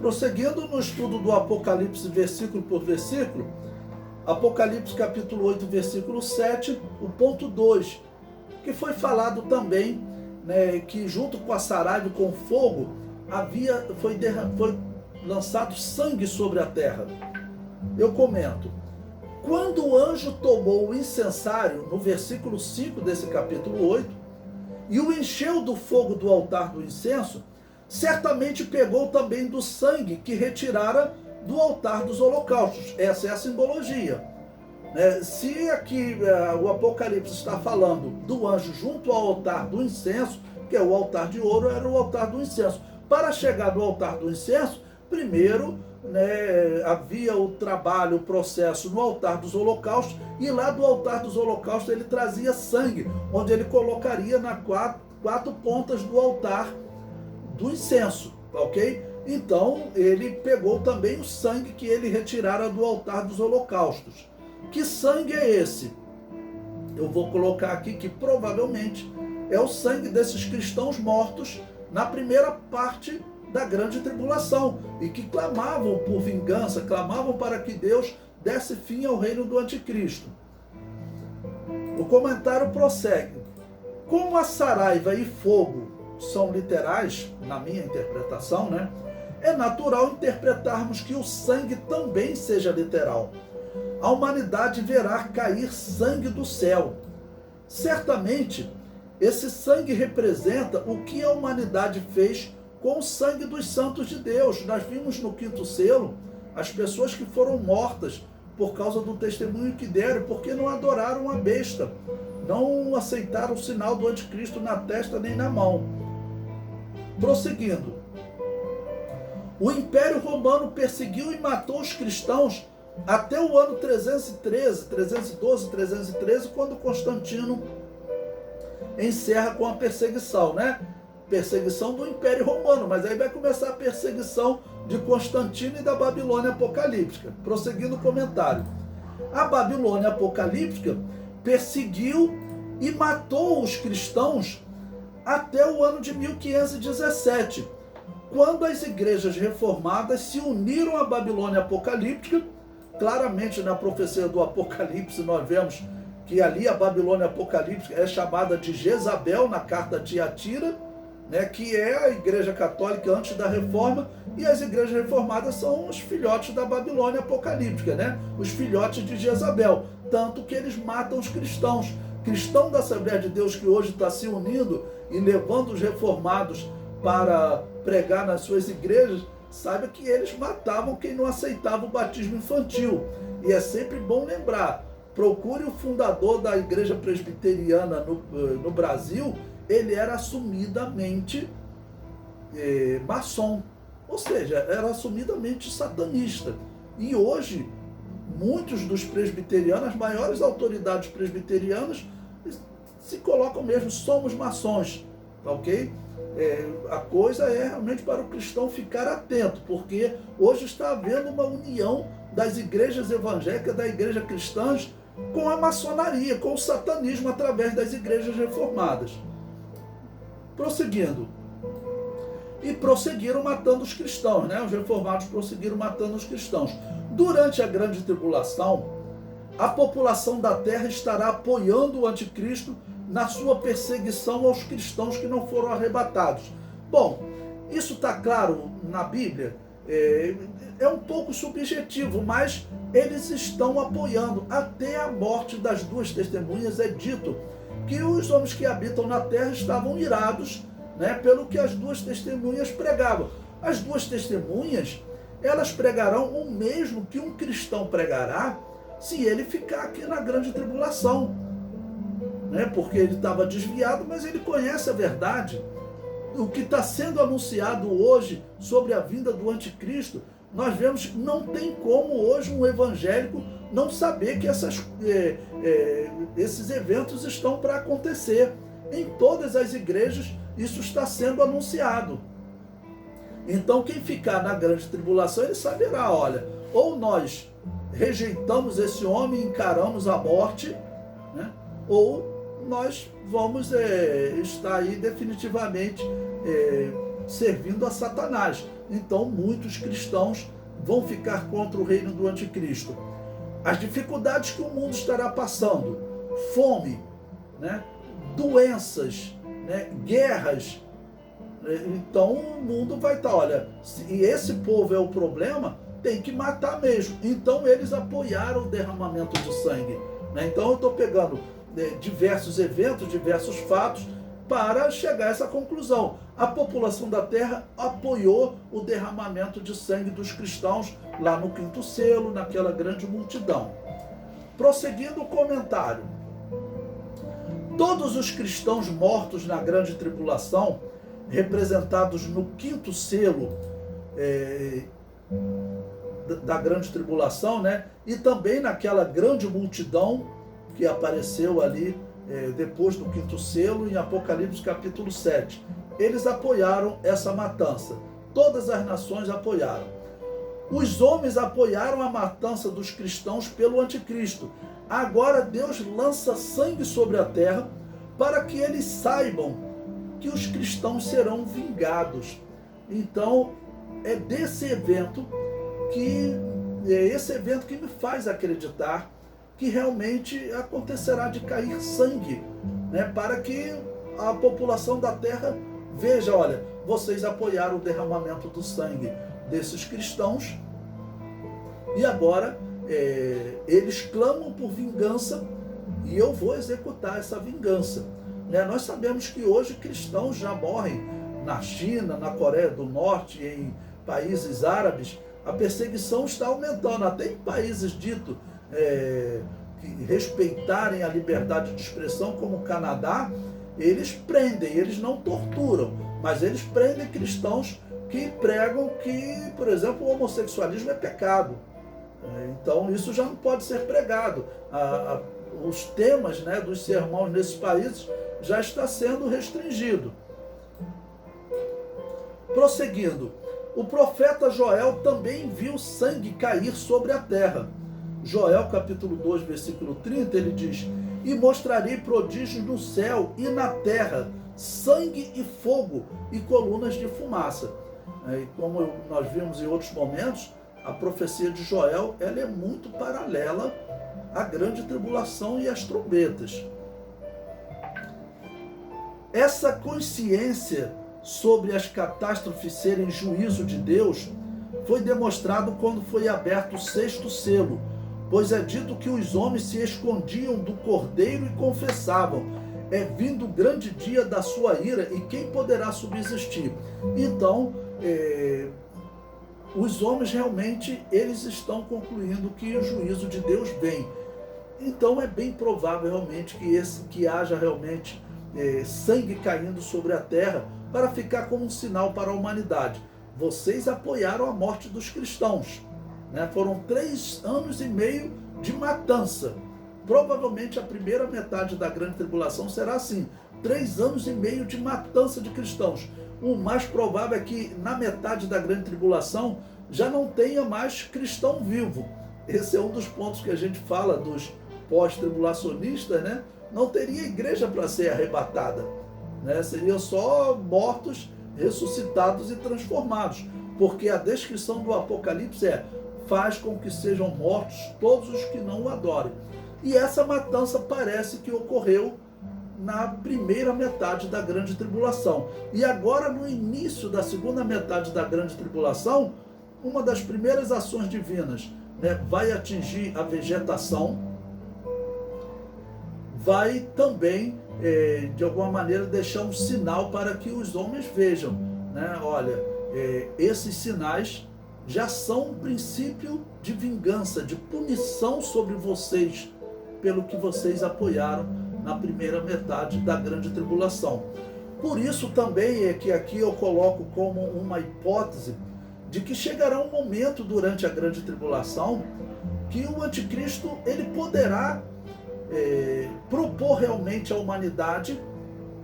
Prosseguindo no estudo do Apocalipse versículo por versículo, Apocalipse capítulo 8, versículo 7, o ponto 2, que foi falado também, né, que junto com a Saraiva, com fogo, foi lançado sangue sobre a terra. Eu comento: quando o anjo tomou o incensário, no versículo 5 desse capítulo 8, e o encheu do fogo do altar do incenso, certamente pegou também do sangue que retirara do altar dos holocaustos. Essa é a simbologia. Se aqui o Apocalipse está falando do anjo junto ao altar do incenso, que é o altar de ouro, era o altar do incenso. Para chegar no altar do incenso, primeiro havia o trabalho, o processo no altar dos holocaustos, e lá do altar dos holocaustos ele trazia sangue, onde ele colocaria nas quatro pontas do altar do incenso, ok? Então ele pegou também o sangue que ele retirara do altar dos holocaustos. Que sangue é esse? Eu vou colocar aqui que provavelmente é o sangue desses cristãos mortos na primeira parte da grande tribulação, e que clamavam por vingança, clamavam para que Deus desse fim ao reino do anticristo. O comentário prossegue: como a saraiva e fogo são literais, na minha interpretação, é natural interpretarmos que o sangue também seja literal. A humanidade verá cair sangue do céu. Certamente, esse sangue representa o que a humanidade fez com o sangue dos santos de Deus. Nós vimos no quinto selo as pessoas que foram mortas por causa do testemunho que deram, porque não adoraram a besta, não aceitaram o sinal do anticristo na testa nem na mão. Prosseguindo, o Império Romano perseguiu e matou os cristãos até o ano 312, 313, quando Constantino encerra com a perseguição, perseguição do Império Romano, mas aí vai começar a perseguição de Constantino e da Babilônia Apocalíptica. Prosseguindo o comentário: a Babilônia Apocalíptica perseguiu e matou os cristãos até o ano de 1517, quando as igrejas reformadas se uniram à Babilônia Apocalíptica. Claramente na profecia do Apocalipse nós vemos que ali a Babilônia Apocalíptica é chamada de Jezabel na carta de Tiatira, que é a igreja católica antes da reforma, e as igrejas reformadas são os filhotes da Babilônia Apocalíptica, os filhotes de Jezabel, tanto que eles matam os cristãos. Cristão da Assembleia de Deus que hoje está se unindo e levando os reformados para pregar nas suas igrejas, saiba que eles matavam quem não aceitava o batismo infantil. E é sempre bom lembrar, procure o fundador da igreja presbiteriana no Brasil, ele era assumidamente maçom, ou seja, era assumidamente satanista. E hoje, muitos dos presbiterianos, as maiores autoridades presbiterianas, se colocam mesmo, somos maçons, ok? A coisa é realmente para o cristão ficar atento, porque hoje está havendo uma união das igrejas evangélicas, da igreja cristãs, com a maçonaria, com o satanismo através das igrejas reformadas. Prosseguindo. E prosseguiram matando os cristãos, Os reformados prosseguiram matando os cristãos. Durante a grande tribulação, a população da terra estará apoiando o anticristo na sua perseguição aos cristãos que não foram arrebatados. Bom, isso está claro na Bíblia, é um pouco subjetivo, mas eles estão apoiando. Até a morte das duas testemunhas é dito que os homens que habitam na terra estavam irados, pelo que as duas testemunhas pregavam. As duas testemunhas, elas pregarão o mesmo que um cristão pregará se ele ficar aqui na grande tribulação, porque ele estava desviado, mas ele conhece a verdade. O que está sendo anunciado hoje sobre a vinda do anticristo, nós vemos que não tem como hoje um evangélico não saber que esses eventos estão para acontecer. Em todas as igrejas isso está sendo anunciado. Então quem ficar na grande tribulação, ele saberá, olha, ou nós rejeitamos esse homem e encaramos a morte, ou nós vamos estar aí definitivamente servindo a Satanás. Então muitos cristãos vão ficar contra o reino do anticristo. As dificuldades que o mundo estará passando, fome, né? Doenças, né? Guerras. Então o mundo vai estar, olha, se esse povo é o problema, tem que matar mesmo. Então eles apoiaram o derramamento de sangue, né? Então eu estou pegando diversos eventos, diversos fatos, para chegar a essa conclusão. A população da terra apoiou o derramamento de sangue dos cristãos lá no quinto selo, naquela grande multidão. Prosseguindo o comentário. Todos os cristãos mortos na grande tribulação, representados no quinto selo da grande tribulação, né? E também naquela grande multidão que apareceu ali depois do quinto selo, em Apocalipse capítulo 7. Eles apoiaram essa matança. Todas as nações apoiaram. Os homens apoiaram a matança dos cristãos pelo anticristo. Agora Deus lança sangue sobre a terra para que eles saibam que os cristãos serão vingados. Então, é desse evento que me faz acreditar que realmente acontecerá de cair sangue, né, para que a população da terra veja, olha, vocês apoiaram o derramamento do sangue desses cristãos e agora eles clamam por vingança e eu vou executar essa vingança. Né? Nós sabemos que hoje cristãos já morrem na China, na Coreia do Norte, em países árabes. A perseguição está aumentando, até em países ditos que respeitarem a liberdade de expressão, como o Canadá, eles prendem, eles não torturam, mas eles prendem cristãos que pregam que, por exemplo, o homossexualismo é pecado. Então isso já não pode ser pregado. Os temas, né, dos sermões nesses países já está sendo restringido. Prosseguindo, o profeta Joel também viu sangue cair sobre a terra. Joel capítulo 2, versículo 30, ele diz: e mostrarei prodígios no céu e na terra, sangue e fogo e colunas de fumaça. E como nós vimos em outros momentos, a profecia de Joel ela é muito paralela à grande tribulação e às trombetas. Essa consciência sobre as catástrofes serem juízo de Deus foi demonstrado quando foi aberto o sexto selo, pois é dito que os homens se escondiam do Cordeiro e confessavam: é vindo o grande dia da sua ira, e quem poderá subsistir? Então, os homens realmente eles estão concluindo que o juízo de Deus vem. Então é bem provável realmente que haja realmente sangue caindo sobre a terra para ficar como um sinal para a humanidade. Vocês apoiaram a morte dos cristãos, né? Foram 3 anos e meio de matança. Provavelmente a primeira metade da grande tribulação será assim, 3 anos e meio de matança de cristãos. O mais provável é que na metade da grande tribulação já não tenha mais cristão vivo. Esse é um dos pontos que a gente fala dos pós-tribulacionistas, né? Não teria igreja para ser arrebatada, né? Seriam só mortos, ressuscitados e transformados, porque a descrição do Apocalipse faz com que sejam mortos todos os que não o adorem. E essa matança parece que ocorreu na primeira metade da grande tribulação. E agora, no início da segunda metade da grande tribulação, uma das primeiras ações divinas, né, vai atingir a vegetação, vai também, de alguma maneira, deixar um sinal para que os homens vejam, né? Olha, esses sinais já são um princípio de vingança, de punição sobre vocês, pelo que vocês apoiaram na primeira metade da grande tribulação. Por isso também é que aqui eu coloco como uma hipótese de que chegará um momento durante a grande tribulação que o anticristo ele poderá propor realmente à humanidade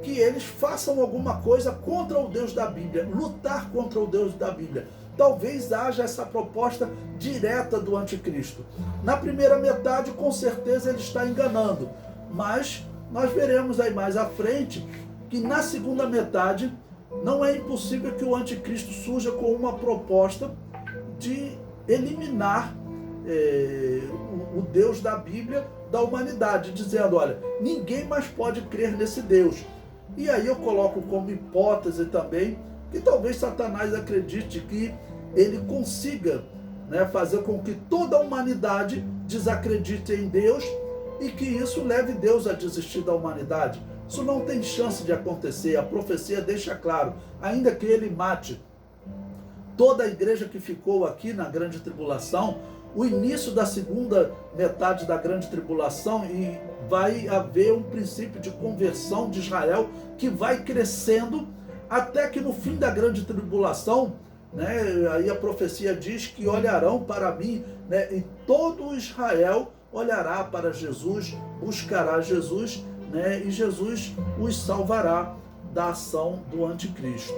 que eles façam alguma coisa contra o Deus da Bíblia, lutar contra o Deus da Bíblia. Talvez haja essa proposta direta do anticristo. Na primeira metade, com certeza, ele está enganando, mas nós veremos aí mais à frente que na segunda metade não é impossível que o anticristo surja com uma proposta de eliminar o Deus da Bíblia da humanidade, dizendo, olha, ninguém mais pode crer nesse Deus. E aí eu coloco como hipótese também que talvez Satanás acredite que ele consiga, né, fazer com que toda a humanidade desacredite em Deus e que isso leve Deus a desistir da humanidade. Isso não tem chance de acontecer. A profecia deixa claro, ainda que ele mate toda a igreja que ficou aqui na grande tribulação, o início da segunda metade da grande tribulação, e vai haver um princípio de conversão de Israel que vai crescendo até que no fim da grande tribulação, né, aí a profecia diz que olharão para mim, né, e todo Israel olhará para Jesus, buscará Jesus, né, e Jesus os salvará da ação do anticristo.